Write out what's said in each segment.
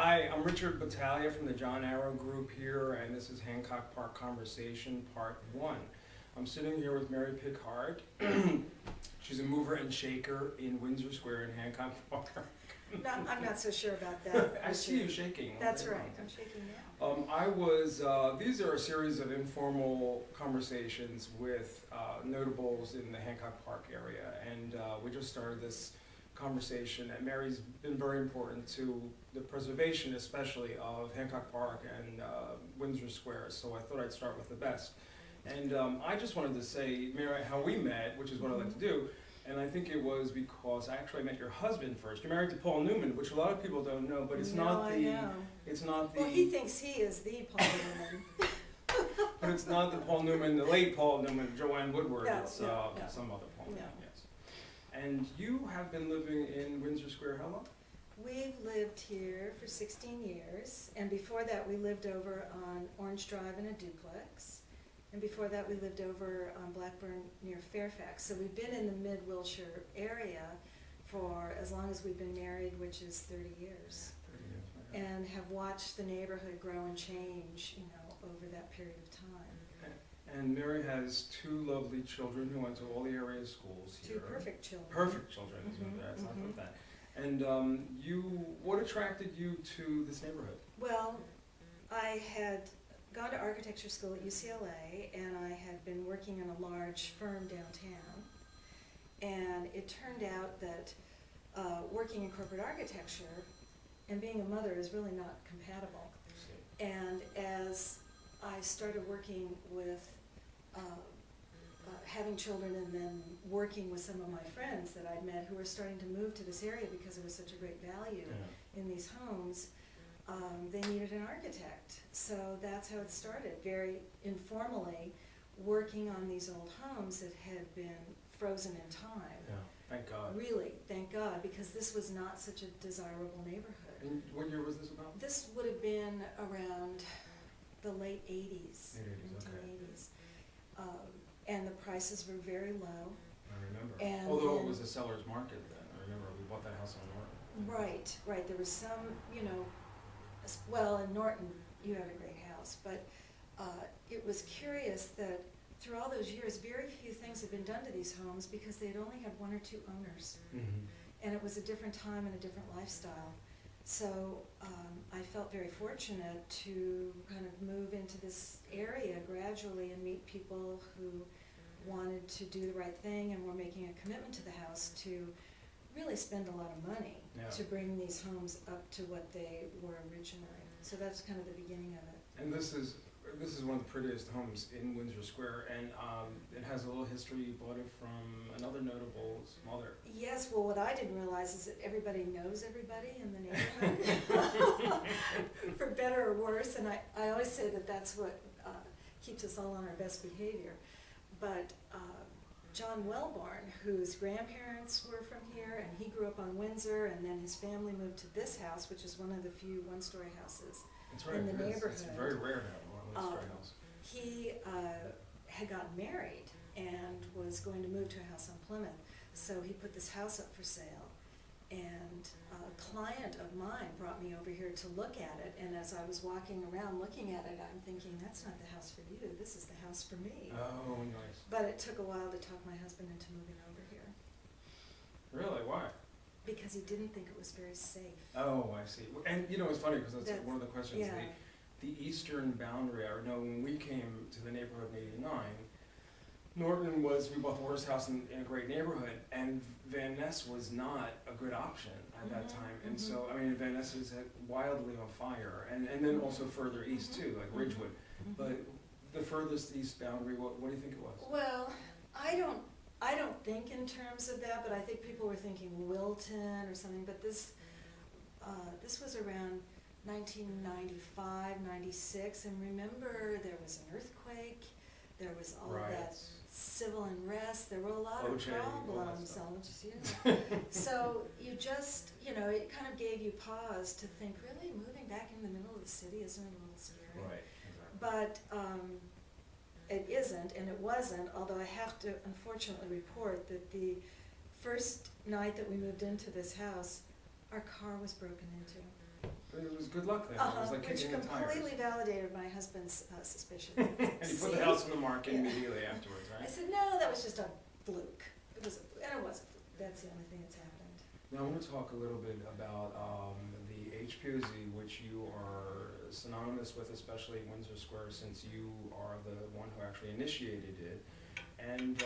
Hi, I'm Richard Battaglia from the John Arrow Group here, and this is Hancock Park Conversation Part 1. I'm sitting here with Mary Pickhardt. She's a mover and shaker in Windsor Square in Hancock Park. No, I'm not so sure about that. I see you shaking. That's right, I'm shaking now. These are a series of informal conversations with notables in the Hancock Park area, and we just started this conversation, and Mary's been very important to the preservation, especially of Hancock Park and Windsor Square, so I thought I'd start with the best. And I just wanted to say, Mary, how we met, which is what I like to do, and I think it was because I actually met your husband first. You're married to Paul Newman, which a lot of people don't know, but it's not the... It's not the... Well, he thinks he is the Paul Newman. But it's not the Paul Newman, the late Paul Newman, Joanne Woodward. No, it's no. some other Paul Newman, yes. And you have been living in Windsor Square how long? We've lived here for 16 years, and before that we lived over on Orange Drive in a duplex, and before that we lived over on Blackburn near Fairfax. So we've been in the mid-Wilshire area for as long as we've been married, which is 30 years. 30 years, okay. And have watched the neighborhood grow and change, you know, over that period of time. And Mary has two lovely children who went to all the area schools here. Two perfect children. Perfect children, that's not from that. And what attracted you to this neighborhood? Well, I had gone to architecture school at UCLA, and I had been working in a large firm downtown. And it turned out that working in corporate architecture and being a mother is really not compatible. And as I started working with having children and then working with some of my friends that I'd met who were starting to move to this area because there was such a great value in these homes, they needed an architect. So that's how it started, very informally, working on these old homes that had been frozen in time. Yeah, thank God. Really, thank God, because this was not such a desirable neighborhood. And what year was this about? This would have been around the late 80s, 1980s. 1980s. And the prices were very low. I remember. And although it was a seller's market then. I remember we bought that house on Norton. Right, right. There was some, you know, well, in Norton, you had a great house, but it was curious that through all those years, very few things had been done to these homes because they'd only had one or two owners. And it was a different time and a different lifestyle. So I felt very fortunate to kind of move into this area gradually and meet people who wanted to do the right thing and were making a commitment to the house to really spend a lot of money to bring these homes up to what they were originally. So that's kind of the beginning of it. And this is one of the prettiest homes in Windsor Square, and it has a little history. You bought it from another notable's mother. Yes, well, what I didn't realize is that everybody knows everybody in the neighborhood, for better or worse, and I always say that that's what keeps us all on our best behavior. But John Wellborn, whose grandparents were from here, and he grew up on Windsor, and then his family moved to this house, which is one of the few one-story houses in the neighborhood. It's very rare to have a one-story house. He had gotten married and was going to move to a house on Plymouth, so he put this house up for sale. And a client of mine brought me over here to look at it, and as I was walking around looking at it, I'm thinking, that's not the house for you, this is the house for me. Oh, nice. But it took a while to talk my husband into moving over here. Really? Why? Because he didn't think it was very safe. Oh, I see. And you know, it's funny because that's one of the questions. Yeah. The eastern boundary, I know when we came to the neighborhood in '89, Norton was, we bought the worst house in a great neighborhood, and Van Ness was not a good option at that time. And so, I mean, Van Ness was wildly on fire, and then also further east too, like Ridgewood. But the furthest east boundary, what do you think it was? Well, I don't think in terms of that, but I think people were thinking Wilton or something, but this was around 1995, 96, and remember there was an earthquake, there was all that civil unrest, there were a lot of problems. So you just, you know, it kind of gave you pause to think, really, moving back in the middle of the city isn't it a little scary? Right, exactly. But it isn't, and it wasn't, although I have to unfortunately report that the first night that we moved into this house, our car was broken into. It was good luck then. It was like which kicking the tires. completely validated my husband's suspicions. And you put the house on the market immediately afterwards, I right? said, no, that was just a fluke. It was, and it wasn't. That's the only thing that's happened. Now I want to talk a little bit about the HPOZ, which you are synonymous with, especially Windsor Square, since you are the one who actually initiated it. And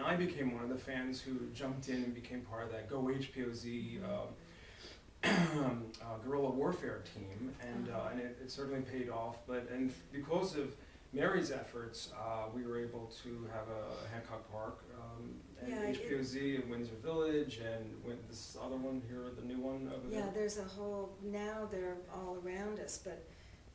I became one of the fans who jumped in and became part of that Go HPOZ guerrilla warfare team, and it certainly paid off. And because of Mary's efforts, we were able to have a Hancock Park and HPOZ in Windsor Village, and this other one here, the new one over there. Yeah, there's a whole, now they're all around us, but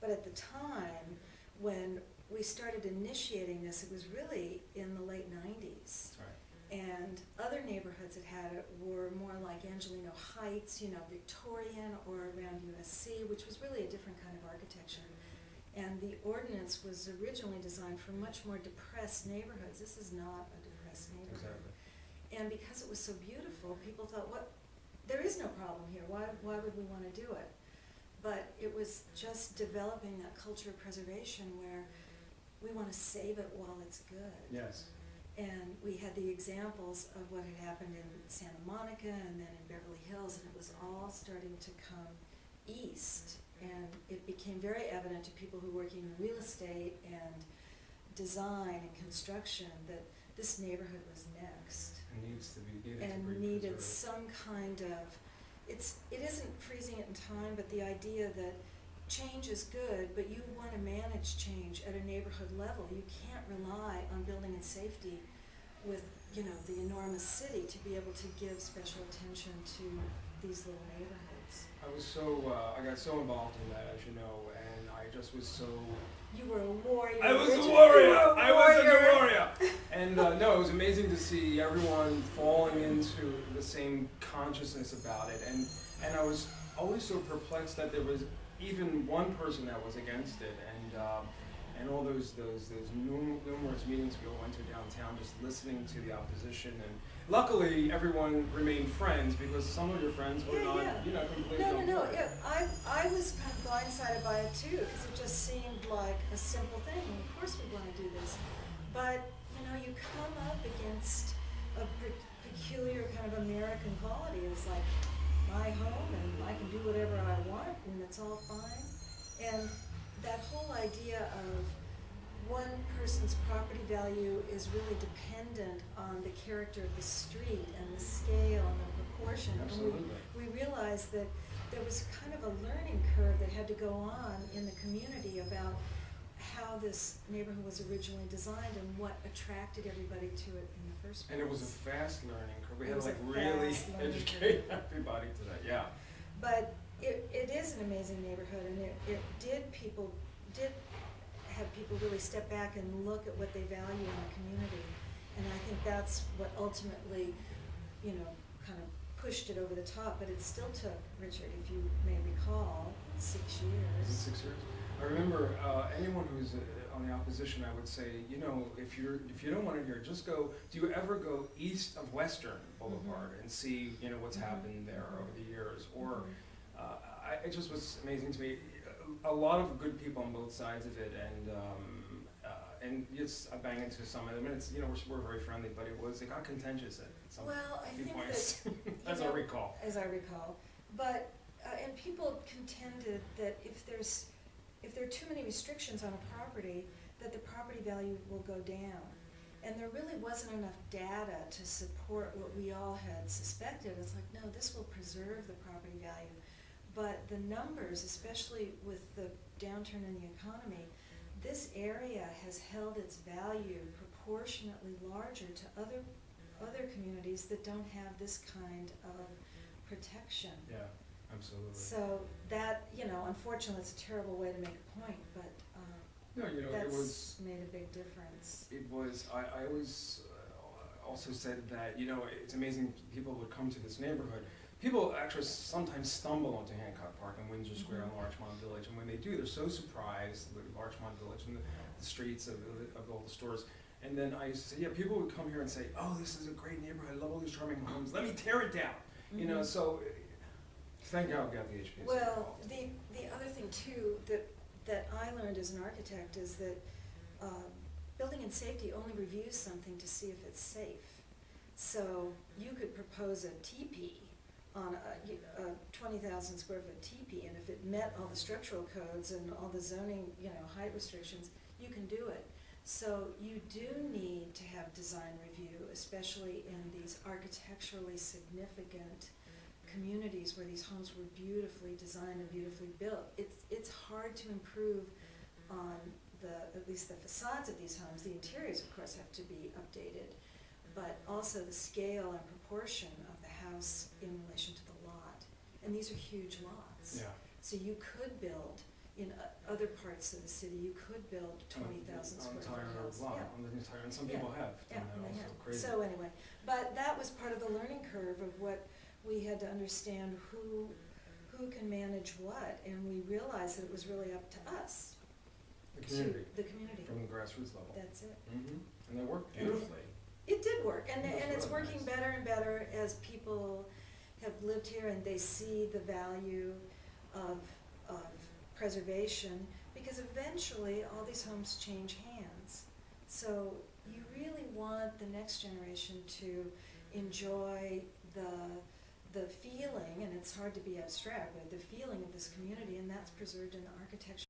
at the time when we started initiating this, it was really in the late 90s. Right. And other neighborhoods that had it were more like Angelino Heights, you know, Victorian, or around USC, which was really a different kind of architecture. And the ordinance was originally designed for much more depressed neighborhoods. This is not a depressed neighborhood. Exactly. And because it was so beautiful, people thought, what? There is no problem here. Why would we want to do it? But it was just developing that culture of preservation where we want to save it while it's good. Yes. And we had the examples of what had happened in Santa Monica and then in Beverly Hills, and it was all starting to come east. And it became very evident to people who were working in real estate and design and construction that this neighborhood was next. It needs to be Needed preserved. some kind of, it isn't freezing it in time, but the idea that change is good, but you want to manage change at a neighborhood level. You can't rely on building and safety with, you know, the enormous city to be able to give special attention to these little neighborhoods. I got so involved in that, as you know, and I just was so... You were a warrior. I was a warrior! I was a warrior! And no, it was amazing to see everyone falling into the same consciousness about it, and I was always so perplexed that there was even one person that was against it, and all those numerous meetings we all went to downtown, just listening to the opposition, and luckily everyone remained friends, because some of your friends were not, you know, completely on board. Yeah, I was kind of blindsided by it too, because it just seemed like a simple thing. Of course we want to do this, but you know, you come up against a peculiar kind of American quality. It's like my home, and I can do whatever I want, and it's all fine. And that whole idea of one person's property value is really dependent on the character of the street and the scale and the proportion. Absolutely. And we realized that there was kind of a learning curve that had to go on in the community about how this neighborhood was originally designed and what attracted everybody to it in the first place. And it was a fast learning curve. We It had to was a like really fast learning educate everybody to that, yeah. But it is an amazing neighborhood, and it did have people really step back and look at what they value in the community. And I think that's what ultimately, you know, kind of pushed it over the top. But it still took, Richard, if you may recall, 6 years. Was it 6 years? I remember anyone who's on the opposition, I would say, you know, if you don't want to hear, just go. Do you ever go east of Western Boulevard and see, you know, what's happened there over the years? Or it just was amazing to me. A lot of good people on both sides of it, and yes, I bang into some of them. And it's, you know, we're very friendly, but it got contentious at some few points, as I recall. As I recall, but and people contended that if there are too many restrictions on a property, that the property value will go down. And there really wasn't enough data to support what we all had suspected. It's like, no, this will preserve the property value. But the numbers, especially with the downturn in the economy, this area has held its value proportionately larger to other communities that don't have this kind of protection. Yeah, absolutely. So that, you know, unfortunately, it's a terrible way to make a point, but no, you know, that's made a big difference. It was. I always also said that, you know, it's amazing people would come to this neighborhood. People actually sometimes stumble onto Hancock Park and Windsor Square and Larchmont Village, and when they do, they're so surprised with Larchmont Village and the streets of all the stores. And then I used to say, yeah, people would come here and say, oh, this is a great neighborhood, I love all these charming homes, let me tear it down. You know, so Thank God we got the HPC. Well, the other thing too that I learned as an architect is that building and safety only reviews something to see if it's safe. So you could propose a teepee on a 20,000 square foot teepee, and if it met all the structural codes and all the zoning, height restrictions, you can do it. So you do need to have design review, especially in these architecturally significant communities where these homes were beautifully designed and beautifully built. It's hard to improve on at least the facades of these homes. The interiors, of course, have to be updated, but also the scale and proportion of the house in relation to the lot. And these are huge lots. Yeah. So you could build in other parts of the city. You could build 20,000 square foot house. Lot, Yeah. on the entire, and some people have. Yeah, and and they're they also have. crazy. So anyway, but that was part of the learning curve of what we had to understand who can manage what, and we realized that it was really up to us. The community. The community. From the grassroots level. That's it. And they work beautifully. It did work, and It was it's really working nice. better and better as people have lived here and they see the value of preservation, because eventually all these homes change hands. So you really want the next generation to enjoy the feeling, and it's hard to be abstract, but the feeling of this community, and that's preserved in the architecture